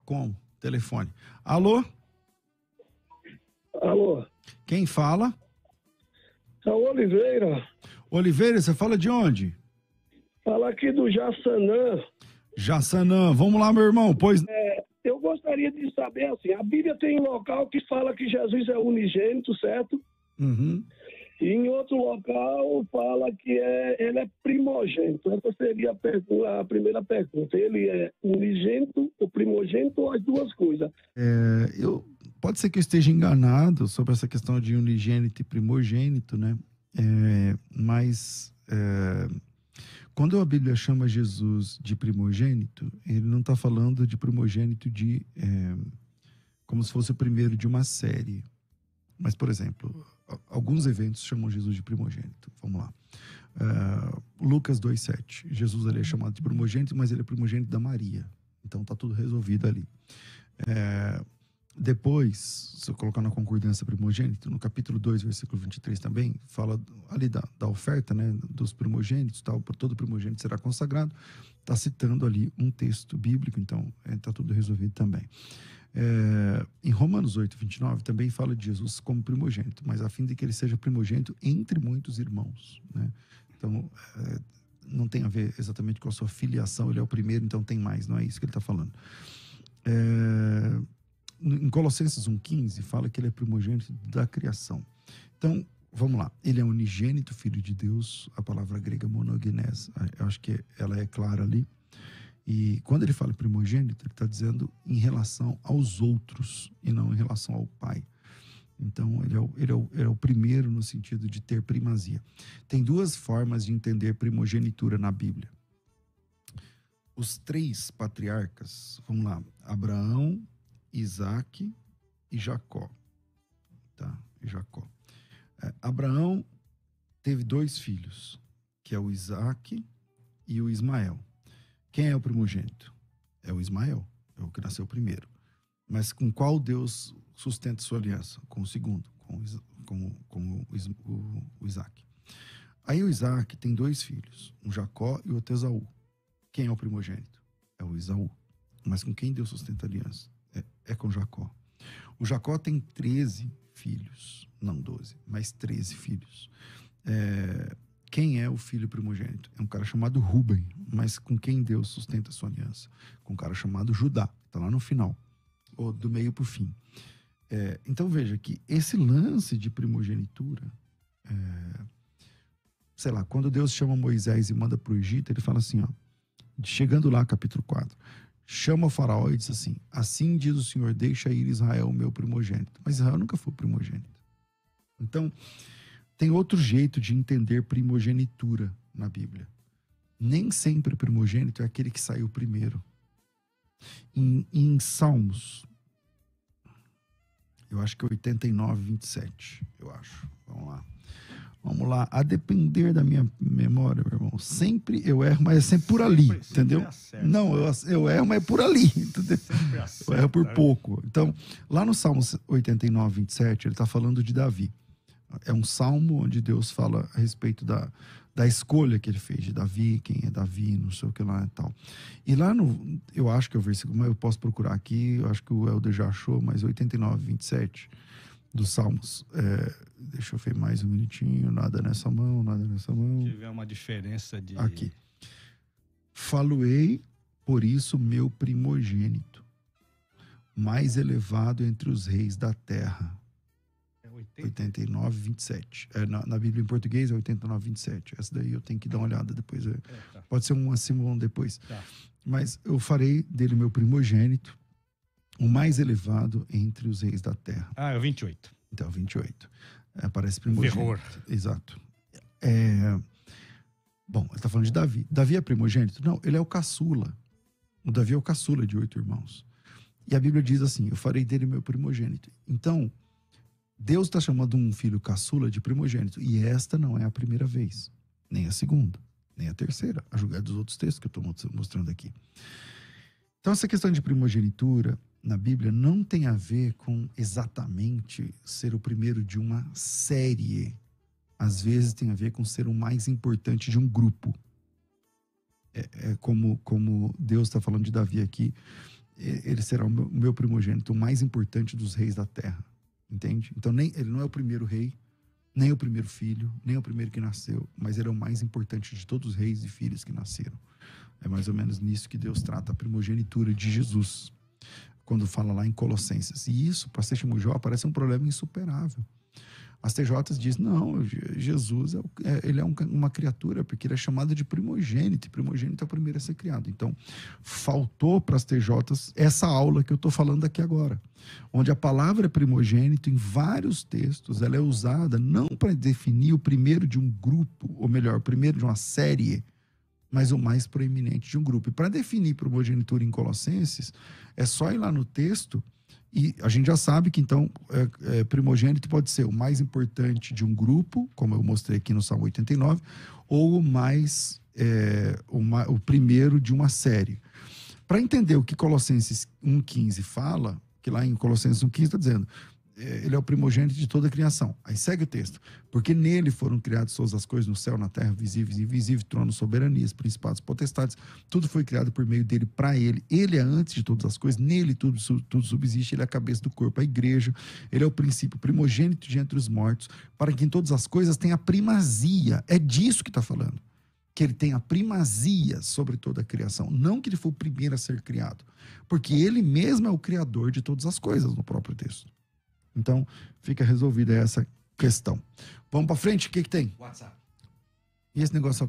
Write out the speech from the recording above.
Com telefone. Alô? Alô? Quem fala? É o Oliveira. Oliveira, você fala de onde? Fala aqui do Jaçanã. Jaçanã. Vamos lá, meu irmão. Pois... Eu gostaria de saber, assim, a Bíblia tem um local que fala que Jesus é unigênito, certo? Uhum. E em outro local fala que ele é primogênito. Essa seria a primeira pergunta. Ele é unigênito ou primogênito ou as duas coisas? Pode ser que eu esteja enganado sobre essa questão de unigênito e primogênito, né? Mas quando a Bíblia chama Jesus de primogênito, ele não está falando de primogênito como se fosse o primeiro de uma série. Mas, por exemplo, alguns eventos chamam Jesus de primogênito. Vamos lá. Lucas 2,7. Jesus ali é chamado de primogênito, mas ele é primogênito da Maria. Então está tudo resolvido ali. Depois, se eu colocar na concordância primogênito, no capítulo 2, versículo 23 também, fala ali da oferta, né, dos primogênitos, tal, por todo primogênito será consagrado. Está citando ali um texto bíblico, então está tudo resolvido também. Em Romanos 8, 29, também fala de Jesus como primogênito, mas a fim de que ele seja primogênito entre muitos irmãos, né? Então, não tem a ver exatamente com a sua filiação, ele é o primeiro, então tem mais, não é isso que ele está falando. Em Colossenses 1,15 fala que ele é primogênito da criação. Então, vamos lá. Ele é unigênito, filho de Deus. A palavra grega monogenes, eu acho que ela é clara ali. E quando ele fala primogênito, ele está dizendo em relação aos outros e não em relação ao pai. Então, ele é o primeiro no sentido de ter primazia. Tem duas formas de entender primogenitura na Bíblia. Os três patriarcas, vamos lá, Abraão, Isaac e Jacó. Tá? Jacó. Abraão teve dois filhos, que é o Isaac e o Ismael. Quem é o primogênito? É o Ismael, é o que nasceu primeiro. Mas com qual Deus sustenta sua aliança? Com o segundo, com o Isaac. Aí o Isaac tem dois filhos, um Jacó e outro Esaú. Quem é o primogênito? É o Esaú. Mas com quem Deus sustenta a aliança? É com Jacó. O Jacó tem 13 filhos, não 12, mas 13 filhos. Quem é o filho primogênito? É um cara chamado Ruben, mas com quem Deus sustenta a sua aliança? Com um cara chamado Judá, está lá no final, ou do meio para o fim. Então veja que esse lance de primogenitura, sei lá, quando Deus chama Moisés e manda para o Egito, ele fala assim, ó, chegando lá, capítulo 4, chama o faraó e diz assim: assim diz o Senhor, deixa ir Israel, o meu primogênito. Mas Israel nunca foi primogênito. Então, tem outro jeito de entender primogenitura na Bíblia. Nem sempre primogênito é aquele que saiu primeiro. Em Salmos, eu acho que é 89, 27, eu acho. Vamos lá. A depender da minha memória, meu irmão, sempre eu erro, mas é sempre por ali, entendeu? Acerto, não, eu erro, mas é por ali, entendeu? Eu erro por pouco. Então, lá no Salmos 89, 27, ele está falando de Davi. É um salmo onde Deus fala a respeito da escolha que ele fez de Davi, quem é Davi, não sei o que lá e tal. E lá eu acho que é o versículo, mas eu posso procurar aqui, eu acho que o Helder já achou, mas 89, 27 dos Salmos. Deixa eu ver mais um minutinho, nada nessa mão. Se tiver uma diferença de... Aqui. Falo-ei, por isso, meu primogênito, mais elevado entre os reis da terra. 89, 27. Na Bíblia em português é 89, 27. Essa daí eu tenho que dar uma olhada depois. Tá. Pode ser um acima ou um depois. Tá. Mas eu farei dele meu primogênito, o mais elevado entre os reis da terra. É o 28. Então, 28. Parece primogênito. Terror. Exato. Bom, ele está falando de Davi. Davi é primogênito? Não, ele é o caçula. O Davi é o caçula de 8 irmãos. E a Bíblia diz assim: eu farei dele meu primogênito. Então, Deus está chamando um filho caçula de primogênito. E esta não é a primeira vez. Nem a segunda. Nem a terceira. A julgar dos outros textos que eu estou mostrando aqui. Então, essa questão de primogenitura na Bíblia não tem a ver com exatamente ser o primeiro de uma série. Às vezes tem a ver com ser o mais importante de um grupo. Como Deus está falando de Davi aqui ele será o meu primogênito, o mais importante dos reis da terra. Entende? Então, ele não é o primeiro rei, nem o primeiro filho, nem o primeiro que nasceu, mas ele é o mais importante de todos os reis e filhos que nasceram. É mais ou menos nisso que Deus trata a primogenitura de Jesus, quando fala lá em Colossenses. E isso, para ser Timujó, parece um problema insuperável. As TJs dizem, não, Jesus ele é uma criatura, porque ele é chamado de primogênito, e primogênito é o primeiro a ser criado. Então, faltou para as TJs essa aula que eu estou falando aqui agora, onde a palavra primogênito, em vários textos, ela é usada não para definir o primeiro de um grupo, ou melhor, o primeiro de uma série, mas o mais proeminente de um grupo. E para definir primogenitura em Colossenses, é só ir lá no texto. E a gente já sabe que, então, primogênito pode ser o mais importante de um grupo, como eu mostrei aqui no Salmo 89, ou o primeiro de uma série. Para entender o que Colossenses 1,15 fala, que lá em Colossenses 1,15 está dizendo, ele é o primogênito de toda a criação. Aí segue o texto. Porque nele foram criadas todas as coisas no céu, na terra, visíveis e invisíveis, tronos, soberanias, principados, potestades. Tudo foi criado por meio dele, para ele. Ele é antes de todas as coisas. Nele tudo subsiste. Ele é a cabeça do corpo, a igreja. Ele é o princípio primogênito de entre os mortos, para que em todas as coisas tenha primazia. É disso que está falando. Que ele tem a primazia sobre toda a criação. Não que ele foi o primeiro a ser criado. Porque ele mesmo é o criador de todas as coisas, no próprio texto. Então, fica resolvida essa questão. Vamos para frente? O que tem? WhatsApp. E esse negócio